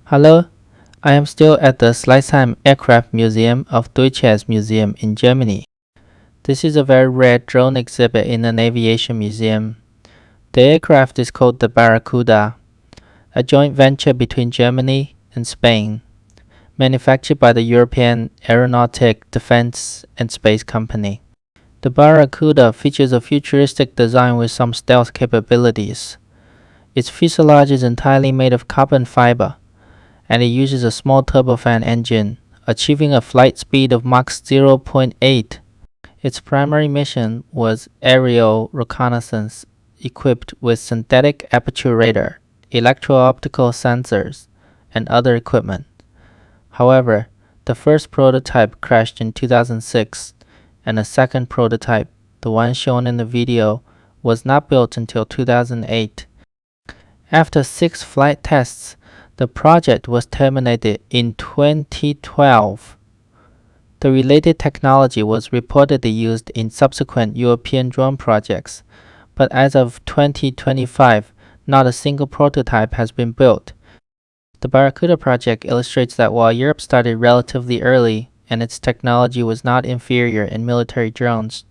Hello, I am still at the Schleissheim Aircraft Museum of Deutsches Museum in Germany. This is a very rare drone exhibit in an aviation museum. The aircraft is called the Barracuda, a joint venture between Germany and Spain, manufactured by the European Aeronautic, Defense and Space Company. The Barracuda features a futuristic design with some stealth capabilities. Its fuselage is entirely made of carbon fiber, and it uses a small turbofan engine, achieving a flight speed of Mach 0.8. Its primary mission was aerial reconnaissance equipped with synthetic aperture radar, electro-optical sensors, and other equipment. However, the first prototype crashed in 2006, and a second prototype, the one shown in the video, was not built until 2008. After 6 flight tests, the project was terminated in 2012. The related technology was reportedly used in subsequent European drone projects, but as of 2025, not a single prototype has been built. The Barracuda project illustrates that while Europe started relatively early and its technology was not inferior in military drones,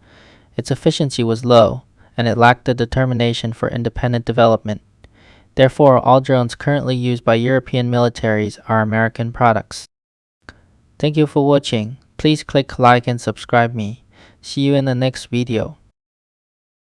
its efficiency was low and it lacked the determination for independent development. Therefore, all drones currently used by European militaries are American products. Thank you for watching. Please click like and subscribe me. See you in the next video.